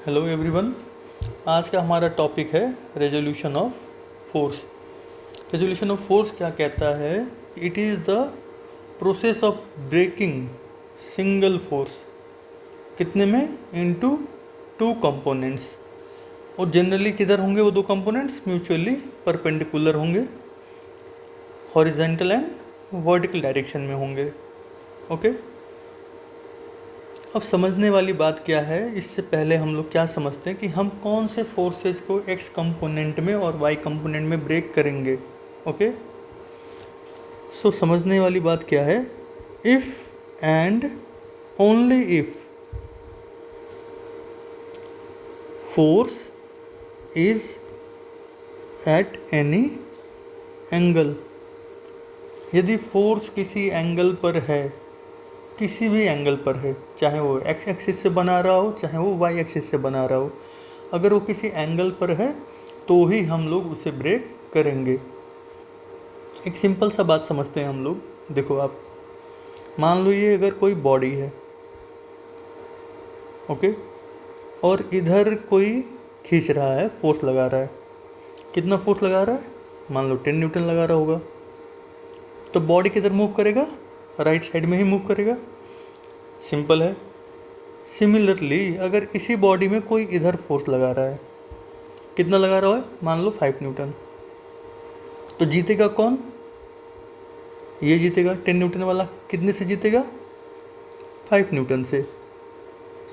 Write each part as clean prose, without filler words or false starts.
Hello everyone. आज का हमारा टॉपिक है resolution of force. Resolution of force क्या कहता है? It is the process of breaking single force कितने में इनटू टू कंपोनेंट्स। और जनरली किधर होंगे वो दो कंपोनेंट्स? म्यूचुअली परपेंडिकुलर होंगे, हॉरिजेंटल एंड वर्टिकल डायरेक्शन में होंगे। ओके, अब समझने वाली बात क्या है, इससे पहले हम लोग क्या समझते हैं कि हम कौन से फोर्सेस को एक्स कंपोनेंट में और वाई कंपोनेंट में ब्रेक करेंगे। ओके, सो समझने वाली बात क्या है, if and only if force is at any angle. यदि फोर्स किसी एंगल पर है, किसी भी एंगल पर है, चाहे वो एक्स एक्सिस से बना रहा हो चाहे वो वाई एक्सिस से बना रहा हो, अगर वो किसी एंगल पर है तो ही हम लोग उसे ब्रेक करेंगे। एक सिंपल सा बात समझते हैं हम लोग। देखो, आप मान लो ये अगर कोई बॉडी है, ओके, और इधर कोई खींच रहा है, फोर्स लगा रहा है। कितना फोर्स लगा रहा है? मान लो 10 न्यूटन लगा रहा होगा। तो बॉडी किधर मूव करेगा? राइट साइड में ही मूव करेगा। सिंपल है। सिमिलरली अगर इसी बॉडी में कोई इधर फोर्स लगा रहा है, कितना लगा रहा है? मान लो 5 न्यूटन। तो जीतेगा कौन? ये जीतेगा 10 न्यूटन वाला। कितने से जीतेगा? 5 न्यूटन से।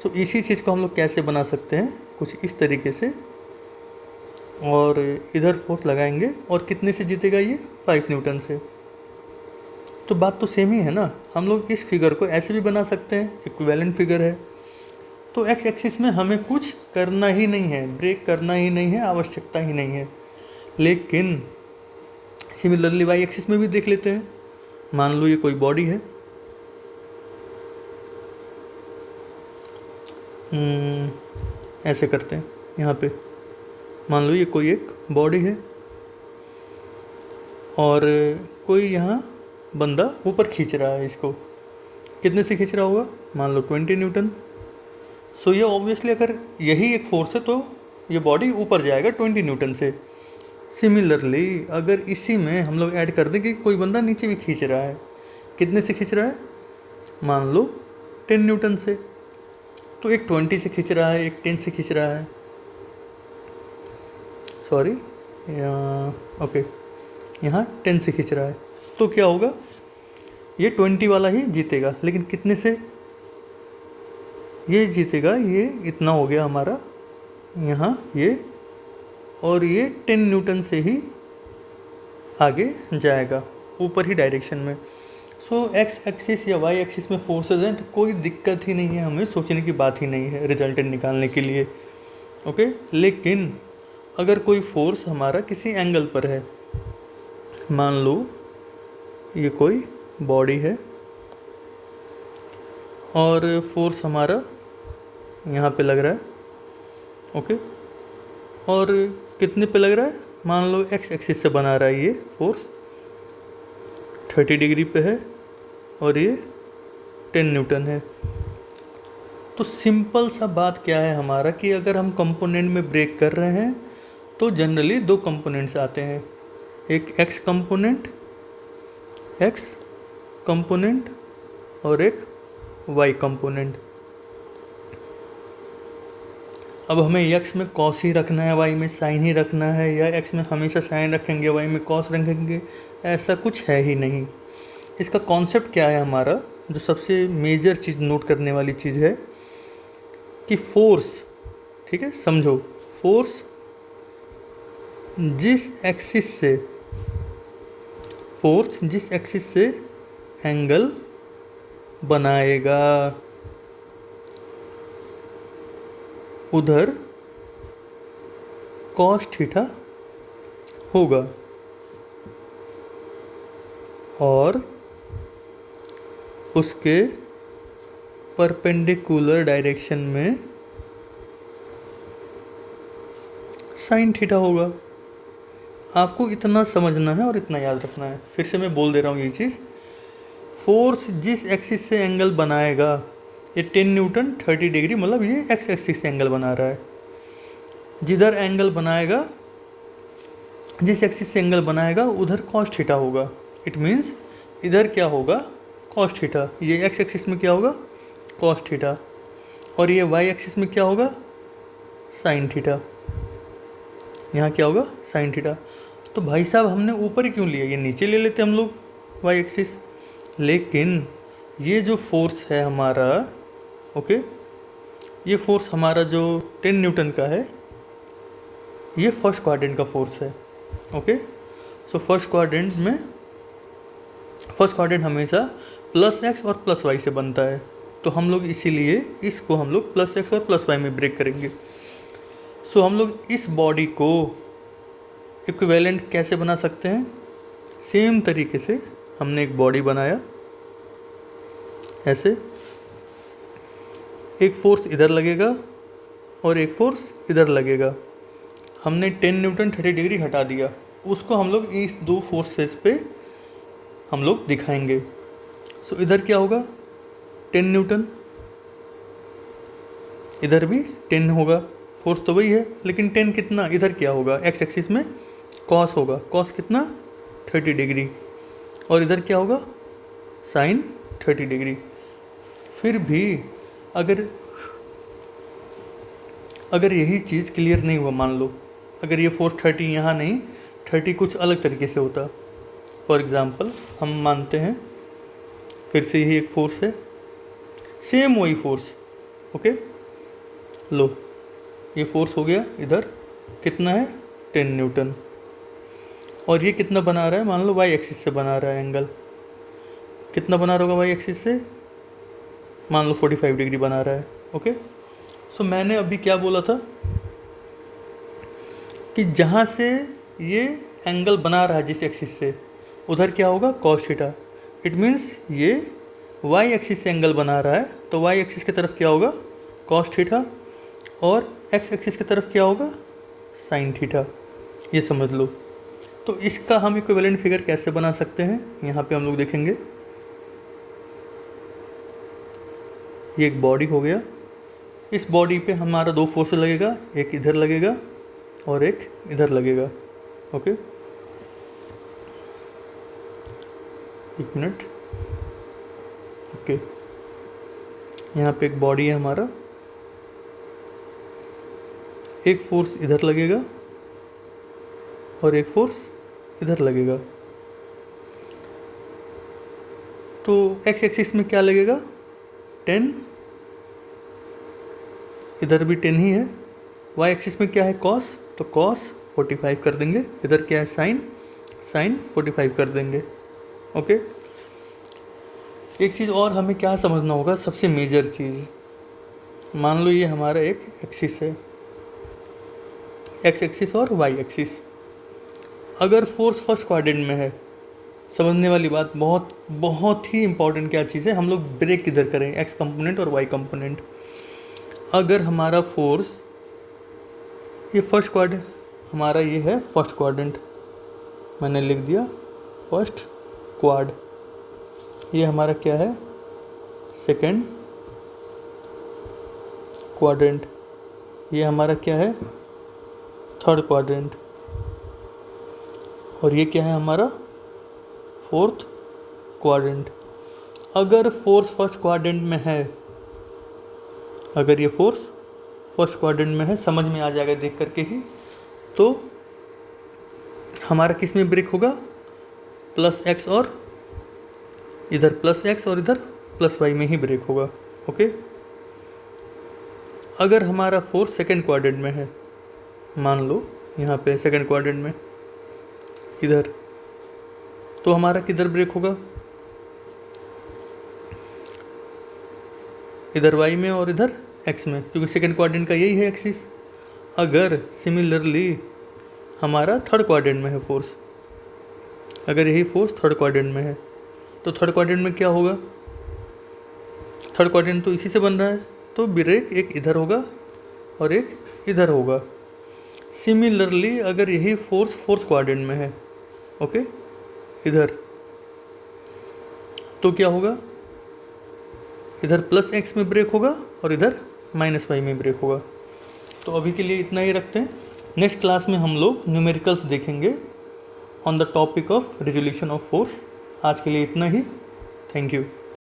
सो इसी चीज़ को हम लोग कैसे बना सकते हैं? कुछ इस तरीके से, और इधर फोर्स लगाएंगे और कितने से जीतेगा ये? 5 न्यूटन से। तो बात तो सेम ही है ना। हम लोग इस फिगर को ऐसे भी बना सकते हैं, इक्विवेलेंट फिगर है। तो एक्स एक्सिस में हमें कुछ करना ही नहीं है, ब्रेक करना ही नहीं है, आवश्यकता ही नहीं है। लेकिन सिमिलरली वाई एक्सिस में भी देख लेते हैं। मान लो ये कोई बॉडी है, ऐसे करते हैं यहाँ पे। मान लो ये कोई एक बॉडी है और कोई यहाँ बंदा ऊपर खींच रहा है इसको। कितने से खींच रहा होगा? मान लो 20 न्यूटन। सो ये ऑब्वियसली अगर यही एक फोर्स है तो ये बॉडी ऊपर जाएगा 20 न्यूटन से। सिमिलरली अगर इसी में हम लोग ऐड कर दें कि कोई बंदा नीचे भी खींच रहा है, कितने से खींच रहा है? मान लो 10 न्यूटन से। तो एक 20 से खींच रहा है, एक 10 से खींच रहा है, सॉरी, ओके, यहाँ 10 से खींच रहा है। तो क्या होगा? ये 20 वाला ही जीतेगा। लेकिन कितने से ये जीतेगा? ये इतना हो गया हमारा यहाँ ये, और ये 10 न्यूटन से ही आगे जाएगा ऊपर ही डायरेक्शन में। सो एक्स एक्सिस या वाई एक्सिस में फोर्सेस हैं तो कोई दिक्कत ही नहीं है, हमें सोचने की बात ही नहीं है रिजल्टेंट निकालने के लिए। ओके, लेकिन अगर कोई फोर्स हमारा किसी एंगल पर है, मान लो ये कोई बॉडी है और फोर्स हमारा यहाँ पे लग रहा है, ओके, और कितने पे लग रहा है? मान लो एक्स एक्सिस से बना रहा है ये फोर्स, 30 डिग्री पे है और ये 10 न्यूटन है। तो सिंपल सा बात क्या है हमारा कि अगर हम कंपोनेंट में ब्रेक कर रहे हैं तो जनरली दो कंपोनेंट्स आते हैं, एक एक्स कंपोनेंट और एक वाई कंपोनेंट। अब हमें एक्स में कॉस ही रखना है, वाई में साइन ही रखना है, या एक्स में हमेशा साइन रखेंगे वाई में कॉस रखेंगे, ऐसा कुछ है ही नहीं। इसका कॉन्सेप्ट क्या है हमारा? जो सबसे मेजर चीज़ नोट करने वाली चीज़ है कि फोर्स, ठीक है, समझो, फोर्स जिस एक्सिस से एंगल बनाएगा उधर कॉस थीटा होगा, और उसके परपेंडिकुलर डायरेक्शन में साइन थीटा होगा। आपको इतना समझना है और इतना याद रखना है। फिर से मैं बोल दे रहा हूँ ये चीज़। फोर्स जिस एक्सिस से एंगल बनाएगा, ये 10 न्यूटन 30 डिग्री, मतलब ये एक्स एक्सिस से एंगल बना रहा है। जिधर एंगल बनाएगा, जिस एक्सिस से एंगल बनाएगा उधर कॉस थीटा होगा। इट मीन्स इधर क्या होगा, कॉस थीटा। ये एक्स एक्सिस में क्या होगा, कॉस थीटा, और ये वाई एक्सिस में क्या होगा, साइन थीटा। यहाँ क्या होगा, साइन थीटा। तो भाई साहब हमने ऊपर ही क्यों लिया, ये नीचे ले लेते हम लोग वाई एक्सिस। लेकिन ये जो फोर्स है हमारा, ओके, ये फोर्स हमारा जो 10 न्यूटन का है, ये फर्स्ट क्वाड्रेंट का फोर्स है। ओके, सो फर्स्ट क्वाड्रेंट हमेशा प्लस एक्स और प्लस वाई से बनता है। तो हम लोग इसीलिए इसको हम लोग प्लस एक्स और प्लस वाई में ब्रेक करेंगे। सो हम लोग इस बॉडी को इक्विवेलेंट कैसे बना सकते हैं, सेम तरीके से हमने एक बॉडी बनाया ऐसे, एक फोर्स इधर लगेगा और एक फोर्स इधर लगेगा। हमने 10 न्यूटन 30 डिग्री हटा दिया, उसको हम लोग इस दो फोर्सेस पे हम लोग दिखाएंगे। सो इधर क्या होगा, 10 न्यूटन, इधर भी 10 होगा, फोर्स तो वही है, लेकिन 10 कितना, इधर क्या होगा, एक्स एक्सिस में कॉस होगा, कॉस कितना 30 डिग्री, और इधर क्या होगा, साइन 30 डिग्री। फिर भी अगर यही चीज़ क्लियर नहीं हुआ, मान लो अगर ये फोर्स 30 यहाँ नहीं, 30 कुछ अलग तरीके से होता। फॉर एग्ज़ाम्पल हम मानते हैं फिर से यही एक फोर्स है, सेम वही फोर्स, ओके, लो ये फोर्स हो गया, इधर कितना है 10 न्यूटन, और ये कितना बना रहा है, मान लो वाई एक्सिस से बना रहा है एंगल, कितना बना रहा होगा वाई एक्सिस से, मान लो 45 डिग्री बना रहा है। ओके, सो मैंने अभी क्या बोला था कि जहाँ से ये एंगल बना रहा है जिस एक्सिस से, उधर क्या होगा, कॉस थीटा। इट मीन्स ये वाई एक्सिस से एंगल बना रहा है, तो वाई एक्सिस की तरफ क्या होगा, कॉस थीटा, और एक्स एक्सिस की तरफ क्या होगा, साइन थीटा। ये समझ लो। तो इसका हम इक्विवेलेंट फिगर कैसे बना सकते हैं, यहाँ पे हम लोग देखेंगे। ये एक बॉडी हो गया, इस बॉडी पे हमारा दो फोर्स लगेगा, एक इधर लगेगा और एक इधर लगेगा। ओके, एक मिनट। ओके, यहाँ पे एक बॉडी है हमारा, एक फोर्स इधर लगेगा और एक फोर्स इधर लगेगा। तो एक्स एक्सिस में क्या लगेगा, 10, इधर भी 10 ही है। वाई एक्सिस में क्या है, कॉस, तो कॉस 45 कर देंगे, इधर क्या है, साइन, साइन 45 कर देंगे। ओके, एक चीज़ और हमें क्या समझना होगा, सबसे मेजर चीज़, मान लो ये हमारा एक एक्सिस है, एक्स एक्सिस और वाई एक्सिस। अगर फोर्स फर्स्ट क्वाड्रेंट में है, समझने वाली बात, बहुत बहुत ही इंपॉर्टेंट क्या चीज़ है, हम लोग ब्रेक किधर करें, एक्स कंपोनेंट और वाई कंपोनेंट। अगर हमारा फोर्स, ये फर्स्ट क्वाड्रेंट हमारा, ये है फर्स्ट क्वाड्रेंट, मैंने लिख दिया फर्स्ट क्वाड। ये हमारा क्या है, सेकंड क्वाड्रेंट। ये हमारा क्या है, थर्ड क्वाड्रेंट। और ये क्या है हमारा, फोर्थ क्वाड्रेंट। अगर फोर्स फर्स्ट क्वाड्रेंट में है, अगर ये फोर्स फर्स्ट क्वाड्रेंट में है, समझ में आ जाएगा देख करके ही, तो हमारा किस में ब्रेक होगा, प्लस एक्स, और इधर प्लस एक्स और इधर प्लस वाई में ही ब्रेक होगा। ओके, अगर हमारा फोर्स सेकंड क्वाड्रेंट में है, मान लो यहाँ पे सेकंड क्वाड्रेंट में इधर, तो हमारा किधर ब्रेक होगा, इधर वाई में और इधर एक्स में, क्योंकि सेकंड क्वाड्रेंट का यही है एक्सिस। अगर सिमिलरली हमारा थर्ड क्वाड्रेंट में है फोर्स, अगर यही फोर्स थर्ड क्वाड्रेंट में है, तो थर्ड क्वाड्रेंट में क्या होगा, थर्ड क्वाड्रेंट तो इसी से बन रहा है, तो ब्रेक एक इधर होगा और एक इधर होगा। सिमिलरली अगर यही फोर्स फोर्थ क्वाड्रेंट में है, ओके, इधर, तो क्या होगा, इधर प्लस एक्स में ब्रेक होगा और इधर माइनस वाई में ब्रेक होगा। तो अभी के लिए इतना ही रखते हैं। नेक्स्ट क्लास में हम लोग न्यूमेरिकल्स देखेंगे on the topic of resolution of force. आज के लिए इतना ही। Thank you.